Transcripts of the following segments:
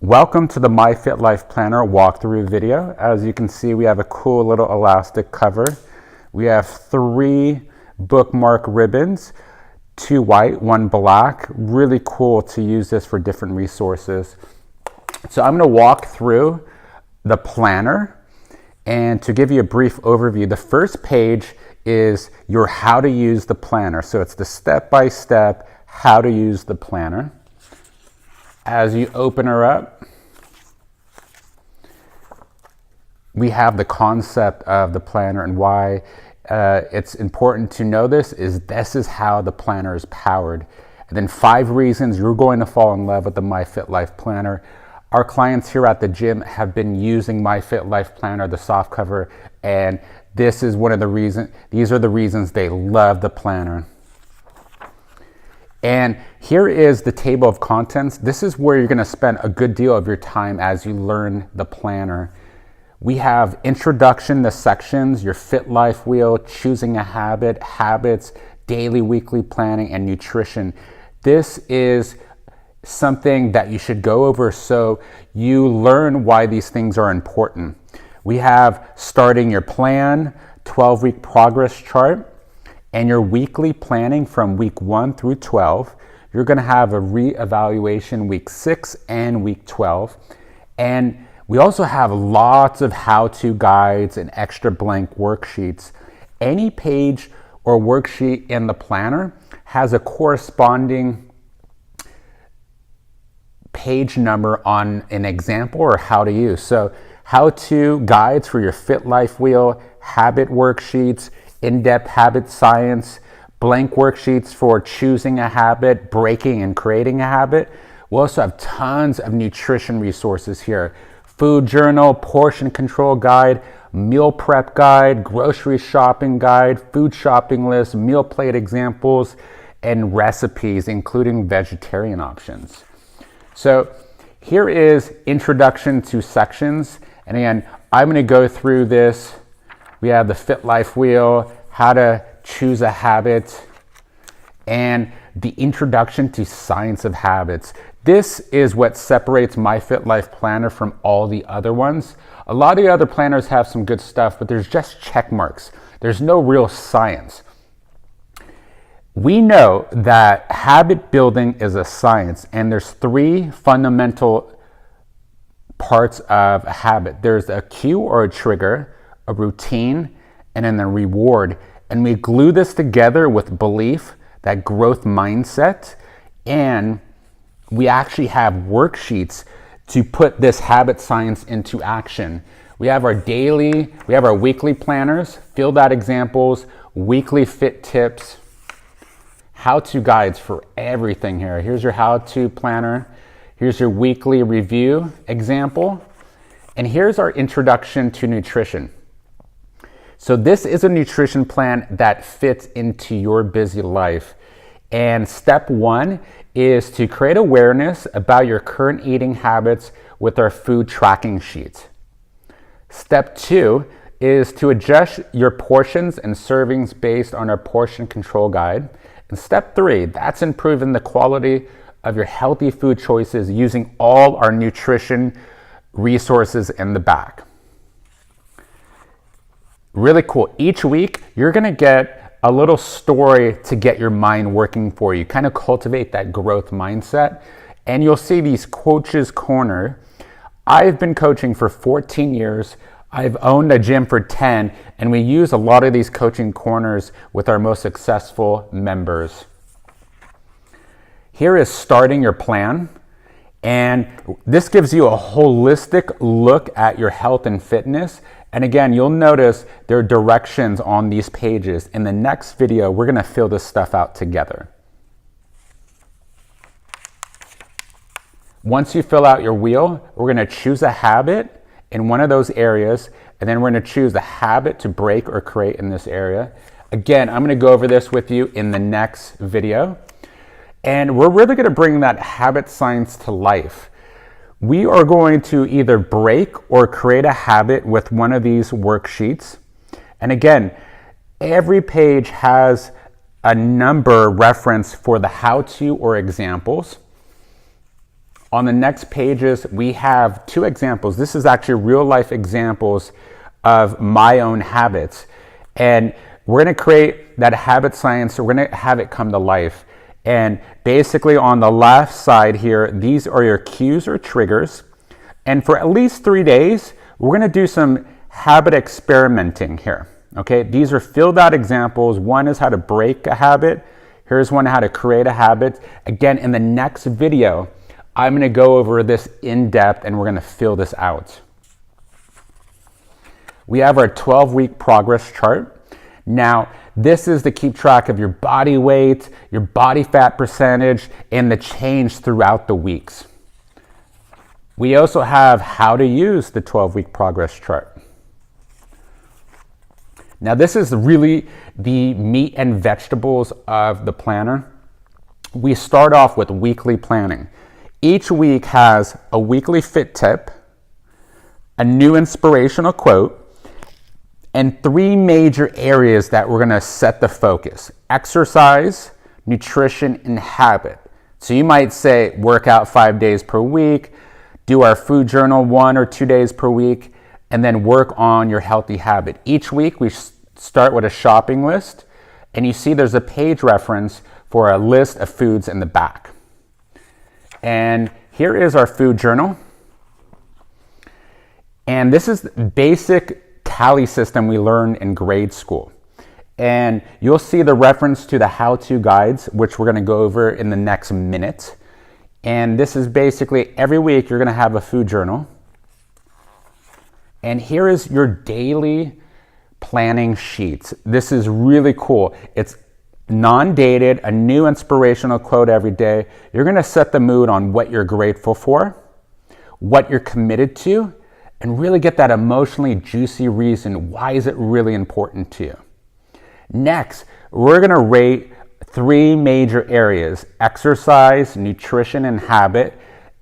Welcome to the MyFitLife Planner walkthrough video. As you can see, we have a cool little elastic cover. We have 3 bookmark ribbons, 2 white, 1 black. Really cool to use this for different resources. So I'm going to walk through the planner, and to give you a brief overview, the first page is your how to use the planner. So it's the step-by-step how to use the planner. As you open her up, we have the concept of the planner, and why it's important to know this is how the planner is powered. And then 5 reasons you're going to fall in love with the MyFitLife Planner. Our clients here at the gym have been using MyFitLife Planner, the soft cover, and this is one of the reasons. These are the reasons they love the planner. And here is the table of contents. This is where you're going to spend a good deal of your time as you learn the planner. We have introduction to sections, your Fit Life wheel, choosing a habit, habits, daily, weekly planning, and nutrition. This is something that you should go over so you learn why these things are important. We have starting your plan, 12-week progress chart, and your weekly planning from week 1 through 12. You're going to have a re-evaluation week 6 and week 12. And we also have lots of how-to guides and extra blank worksheets. Any page or worksheet in the planner has a corresponding page number on an example or how to use. So how-to guides for your Fit Life wheel, habit worksheets, in-depth habit science, blank worksheets for choosing a habit, breaking and creating a habit. We also have tons of nutrition resources here. Food journal, portion control guide, meal prep guide, grocery shopping guide, food shopping list, meal plate examples, and recipes, including vegetarian options. So here is introduction to sections. And again, I'm going to go through this. We have the Fit Life wheel, how to choose a habit, and the introduction to science of habits. This is what separates MyFitLife Planner from all the other ones. A lot of the other planners have some good stuff, but there's just check marks. There's no real science. We know that habit building is a science, and there's 3 fundamental parts of a habit. There's a cue or a trigger, a routine, and then a reward. And we glue this together with belief, that growth mindset, and we actually have worksheets to put this habit science into action. We have our weekly planners, filled out examples, weekly fit tips, how-to guides for everything here. Here's your how-to planner. Here's your weekly review example. And here's our introduction to nutrition. So this is a nutrition plan that fits into your busy life. And step 1 is to create awareness about your current eating habits with our food tracking sheet. Step 2 is to adjust your portions and servings based on our portion control guide. And step 3, that's improving the quality of your healthy food choices using all our nutrition resources in the back. Really cool. Each week, you're going to get a little story to get your mind working for you, kind of cultivate that growth mindset. And you'll see these Coach's Corner. I've been coaching for 14 years. I've owned a gym for 10, and we use a lot of these coaching corners with our most successful members. Here is starting your plan. And this gives you a holistic look at your health and fitness. And again, you'll notice there are directions on these pages. In the next video, we're going to fill this stuff out together. Once you fill out your wheel, we're going to choose a habit in one of those areas, and then we're going to choose a habit to break or create in this area. Again, I'm going to go over this with you in the next video. And we're really going to bring that habit science to life. We are going to either break or create a habit with one of these worksheets. And again, every page has a number reference for the how-to or examples. On the next pages, we have 2 examples. This is actually real life examples of my own habits. And we're gonna create that habit science, so we're gonna have it come to life. And basically on the left side here, these are your cues or triggers. And for at least 3 days, we're gonna do some habit experimenting here, okay? These are filled out examples. One is how to break a habit. Here's one how to create a habit. Again, in the next video, I'm gonna go over this in depth and we're gonna fill this out. We have our 12-week progress chart. Now, this is to keep track of your body weight, your body fat percentage, and the change throughout the weeks. We also have how to use the 12-week progress chart. Now, this is really the meat and vegetables of the planner. We start off with weekly planning. Each week has a weekly fit tip, a new inspirational quote, and 3 major areas that we're gonna set the focus: exercise, nutrition, and habit. So you might say work out 5 days per week, do our food journal 1 or 2 days per week, and then work on your healthy habit. Each week we start with a shopping list, and you see there's a page reference for a list of foods in the back. And here is our food journal. And this is the basic tally system we learned in grade school. And you'll see the reference to the how-to guides, which we're gonna go over in the next minute. And this is basically every week you're gonna have a food journal. And here is your daily planning sheets. This is really cool. It's non-dated, a new inspirational quote every day. You're gonna set the mood on what you're grateful for, what you're committed to, and really get that emotionally juicy reason. Why is it really important to you? Next, we're gonna rate 3 major areas: exercise, nutrition, and habit.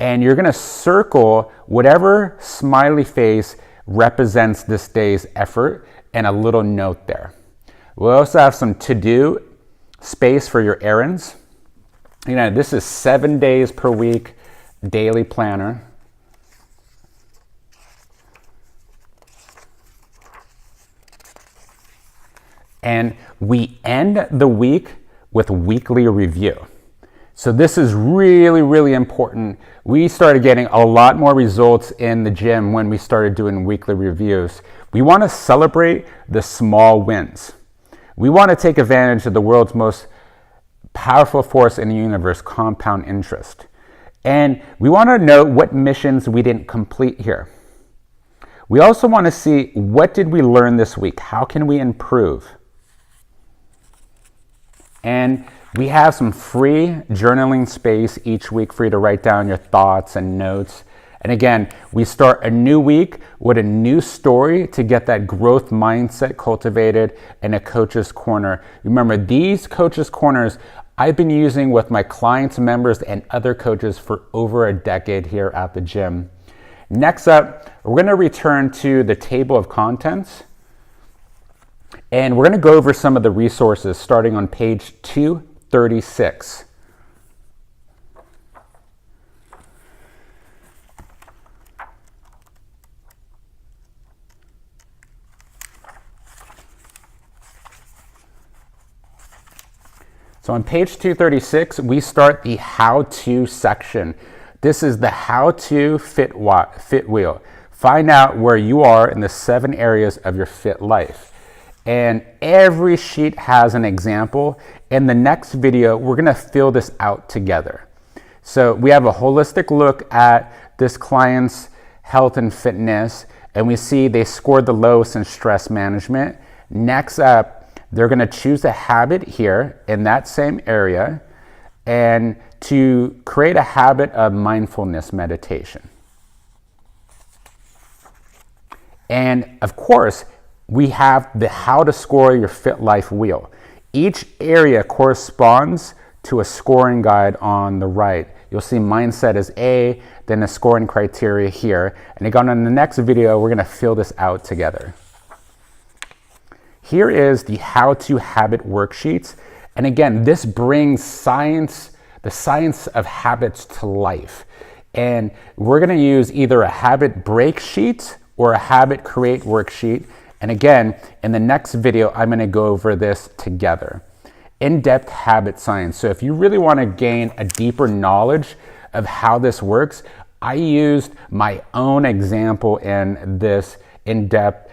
And you're gonna circle whatever smiley face represents this day's effort and a little note there. We'll also have some to-do space for your errands. You know, this is 7 days per week, daily planner. And we end the week with weekly review. So this is really, really important. We started getting a lot more results in the gym when we started doing weekly reviews. We want to celebrate the small wins. We want to take advantage of the world's most powerful force in the universe, compound interest. And we want to know what missions we didn't complete here. We also want to see, what did we learn this week? How can we improve? And we have some free journaling space each week for you to write down your thoughts and notes. And again, we start a new week with a new story to get that growth mindset cultivated in a coach's corner. Remember, these coach's corners I've been using with my clients, members, and other coaches for over a decade here at the gym. Next up, we're gonna return to the table of contents. And we're gonna go over some of the resources starting on page 236. So on page 236, we start the how-to section. This is the how-to fit wheel. Find out where you are in the 7 areas of your fit life. And every sheet has an example. In the next video, we're gonna fill this out together. So we have a holistic look at this client's health and fitness, and we see they scored the lowest in stress management. Next up, they're gonna choose a habit here in that same area and to create a habit of mindfulness meditation. And of course, we have the how to score your fit life wheel. Each area corresponds to a scoring guide on the right. You'll see mindset is A, then the scoring criteria here. And again, in the next video, we're gonna fill this out together. Here is the how-to habit worksheets. And again, this brings science, the science of habits to life. And we're going to use either a habit break sheet or a habit create worksheet. And again, in the next video, I'm going to go over this together. In-depth habit science. So if you really want to gain a deeper knowledge of how this works, I used my own example in this in-depth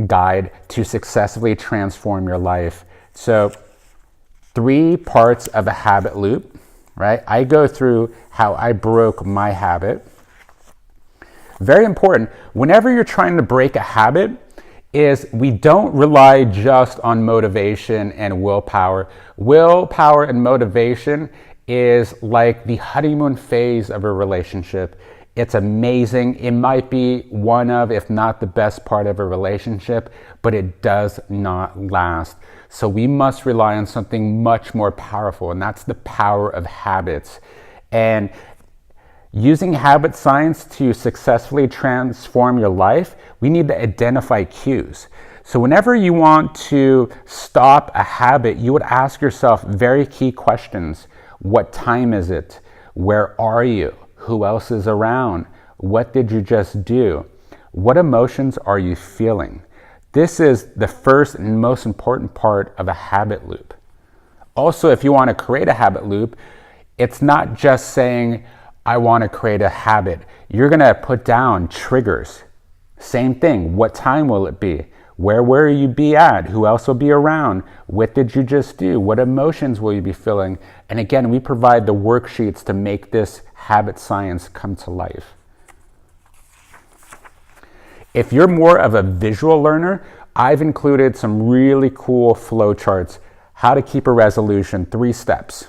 guide to successfully transform your life. So 3 parts of a habit loop, right? I go through how I broke my habit. Very important, whenever you're trying to break a habit, is we don't rely just on motivation and willpower. Willpower and motivation is like the honeymoon phase of a relationship. It's amazing. It might be one of, if not the best part of a relationship, but it does not last. So we must rely on something much more powerful, and that's the power of habits. And using habit science to successfully transform your life, we need to identify cues. So whenever you want to stop a habit, you would ask yourself very key questions. What time is it? Where are you? Who else is around? What did you just do? What emotions are you feeling? This is the first and most important part of a habit loop. Also, if you want to create a habit loop, it's not just saying, I want to create a habit. You're going to put down triggers. Same thing. What time will it be? Where will you be at? Who else will be around? What did you just do? What emotions will you be feeling? And again, we provide the worksheets to make this habit science come to life. If you're more of a visual learner, I've included some really cool flow charts. How to keep a resolution, 3 steps.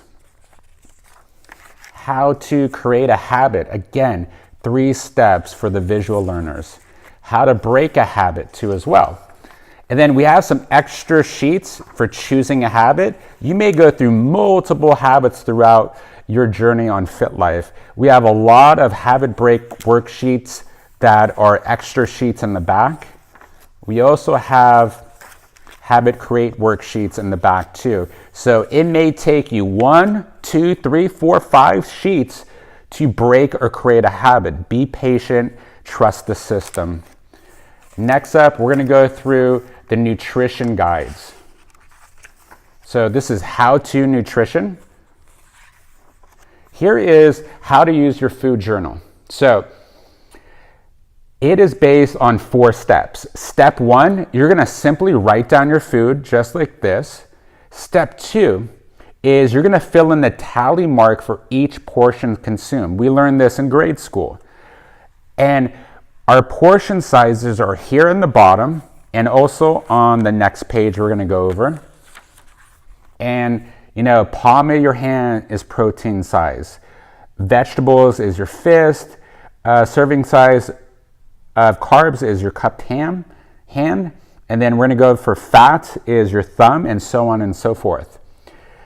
How to create a habit, again, 3 steps for the visual learners. How to break a habit too as well. And then we have some extra sheets for choosing a habit. You may go through multiple habits throughout your journey on FitLife. We have a lot of habit break worksheets that are extra sheets in the back. We also have habit create worksheets in the back too. So it may take you 1, 2, 3, 4, 5 sheets to break or create a habit. Be patient, trust the system. Next up, we're going to go through the nutrition guides. So this is how-to nutrition. Here is how to use your food journal. So it is based on 4 steps. Step 1, you're going to simply write down your food just like this. Step 2 is you're going to fill in the tally mark for each portion consumed. We learned this in grade school. And our portion sizes are here in the bottom and also on the next page we're going to go over. And palm of your hand is protein size. Vegetables is your fist. Serving size of carbs is your cupped hand. And then we're going to go for fat is your thumb, and so on and so forth.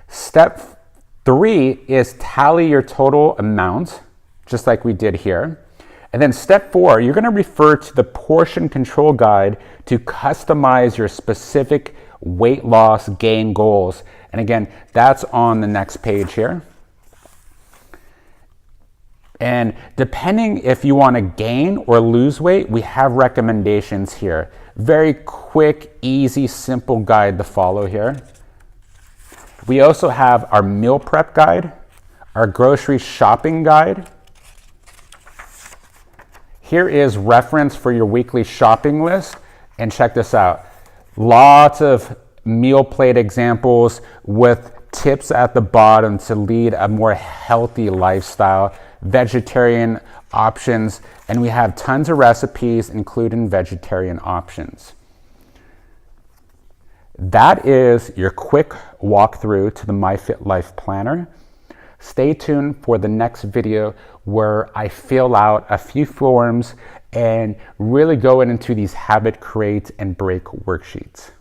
Step 3 is tally your total amount, just like we did here. And then step 4, you're going to refer to the portion control guide to customize your specific weight loss gain goals. And again, that's on the next page here. And depending if you want to gain or lose weight, we have recommendations here. Very quick, easy, simple guide to follow here. We also have our meal prep guide, our grocery shopping guide. Here is reference for your weekly shopping list. And check this out. Lots of meal plate examples with tips at the bottom to lead a more healthy lifestyle, vegetarian options, and we have tons of recipes including vegetarian options. That is your quick walkthrough to the MyFitLife Planner. Stay tuned for the next video where I fill out a few forms and really go into these habit create and break worksheets.